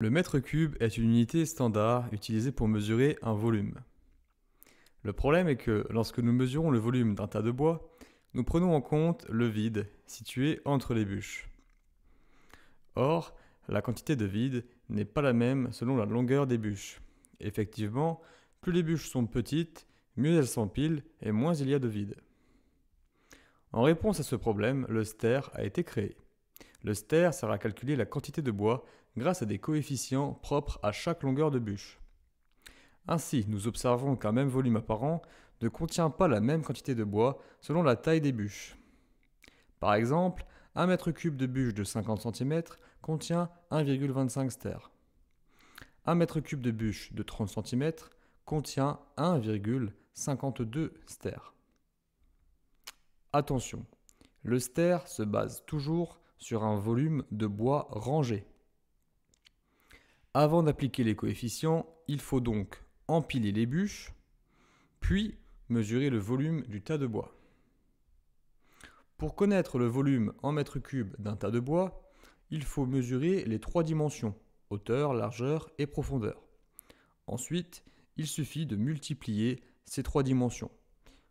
Le mètre cube est une unité standard utilisée pour mesurer un volume. Le problème est que lorsque nous mesurons le volume d'un tas de bois, nous prenons en compte le vide situé entre les bûches. Or, la quantité de vide n'est pas la même selon la longueur des bûches. Effectivement, plus les bûches sont petites, mieux elles s'empilent et moins il y a de vide. En réponse à ce problème, le STER a été créé. Le STER sert à calculer la quantité de bois grâce à des coefficients propres à chaque longueur de bûche. Ainsi, nous observons qu'un même volume apparent ne contient pas la même quantité de bois selon la taille des bûches. Par exemple, un mètre cube de bûche de 50 cm contient 1,25 stères. Un mètre cube de bûche de 30 cm contient 1,52 stères. Attention, le stère se base toujours sur un volume de bois rangé. Avant d'appliquer les coefficients, il faut donc empiler les bûches, puis mesurer le volume du tas de bois. Pour connaître le volume en mètres cubes d'un tas de bois, il faut mesurer les trois dimensions, hauteur, largeur et profondeur. Ensuite, il suffit de multiplier ces trois dimensions.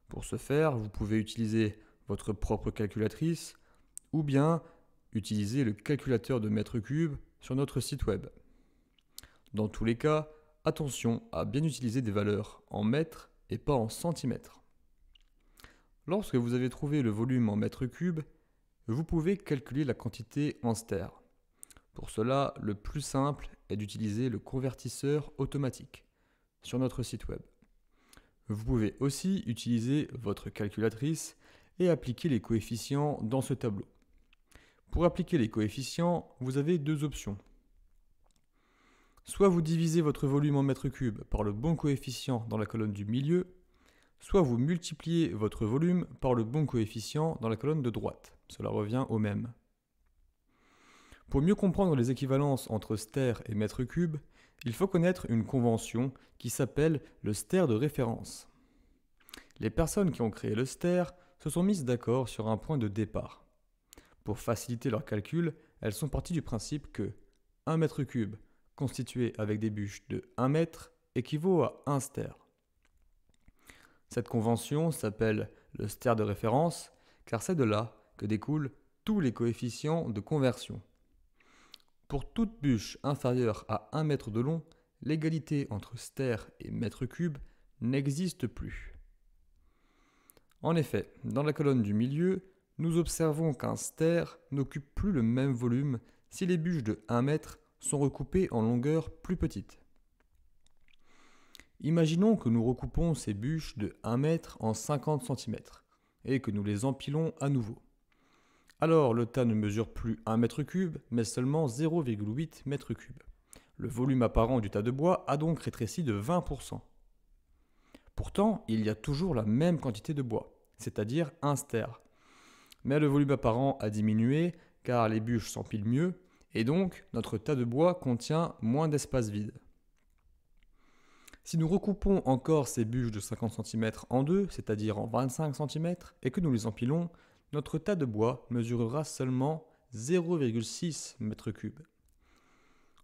Pour ce faire, vous pouvez utiliser votre propre calculatrice ou bien utiliser le calculateur de mètres cubes sur notre site web. Dans tous les cas, attention à bien utiliser des valeurs en mètres et pas en centimètres. Lorsque vous avez trouvé le volume en mètres cubes, vous pouvez calculer la quantité en stères. Pour cela, le plus simple est d'utiliser le convertisseur automatique sur notre site web. Vous pouvez aussi utiliser votre calculatrice et appliquer les coefficients dans ce tableau. Pour appliquer les coefficients, vous avez deux options. Soit vous divisez votre volume en mètres cubes par le bon coefficient dans la colonne du milieu, soit vous multipliez votre volume par le bon coefficient dans la colonne de droite. Cela revient au même. Pour mieux comprendre les équivalences entre stères et mètres cubes, il faut connaître une convention qui s'appelle le stère de référence. Les personnes qui ont créé le stère se sont mises d'accord sur un point de départ. Pour faciliter leur calcul, elles sont parties du principe que 1 mètre cube constitué avec des bûches de 1 mètre équivaut à 1 stère. Cette convention s'appelle le stère de référence car c'est de là que découlent tous les coefficients de conversion. Pour toute bûche inférieure à 1 mètre de long, l'égalité entre stère et mètre cube n'existe plus. En effet, dans la colonne du milieu, nous observons qu'un stère n'occupe plus le même volume si les bûches de 1 mètre sont recoupées en longueur plus petite. Imaginons que nous recoupons ces bûches de 1 mètre en 50 cm et que nous les empilons à nouveau. Alors le tas ne mesure plus 1 mètre cube, mais seulement 0,8 mètre cube. Le volume apparent du tas de bois a donc rétréci de 20%. Pourtant, il y a toujours la même quantité de bois, c'est-à-dire 1 stère. Mais le volume apparent a diminué car les bûches s'empilent mieux et donc notre tas de bois contient moins d'espace vide. Si nous recoupons encore ces bûches de 50 cm en deux, c'est-à-dire en 25 cm, et que nous les empilons, notre tas de bois mesurera seulement 0,6 m3.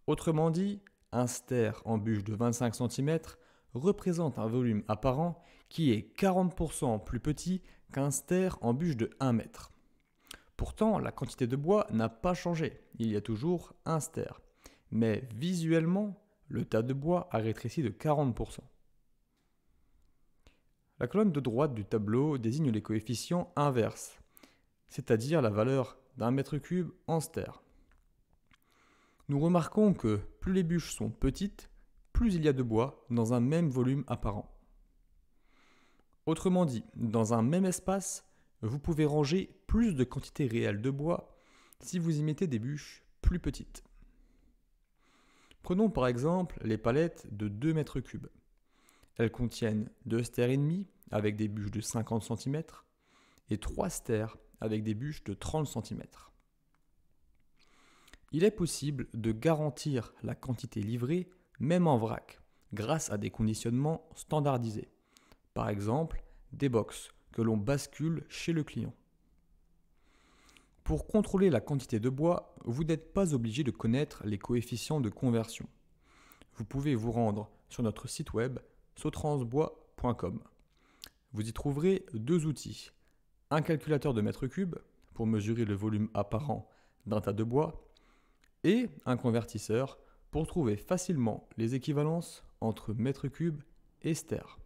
Autrement dit, un stère en bûche de 25 cm représente un volume apparent qui est 40% plus petit qu'un stère en bûche de 1 mètre. Pourtant, la quantité de bois n'a pas changé, il y a toujours un stère. Mais visuellement, le tas de bois a rétréci de 40%. La colonne de droite du tableau désigne les coefficients inverses, c'est-à-dire la valeur d'un mètre cube en stère. Nous remarquons que plus les bûches sont petites, plus il y a de bois dans un même volume apparent. Autrement dit, dans un même espace, vous pouvez ranger plus de quantité réelle de bois si vous y mettez des bûches plus petites. Prenons par exemple les palettes de 2 mètres cubes. Elles contiennent 2 stères et demi avec des bûches de 50 cm et 3 stères avec des bûches de 30 cm. Il est possible de garantir la quantité livrée même en vrac grâce à des conditionnements standardisés. Par exemple, des box que l'on bascule chez le client. Pour contrôler la quantité de bois, vous n'êtes pas obligé de connaître les coefficients de conversion. Vous pouvez vous rendre sur notre site web sotransbois.com. Vous y trouverez deux outils. Un calculateur de mètres cubes pour mesurer le volume apparent d'un tas de bois et un convertisseur pour trouver facilement les équivalences entre mètres cubes et stères.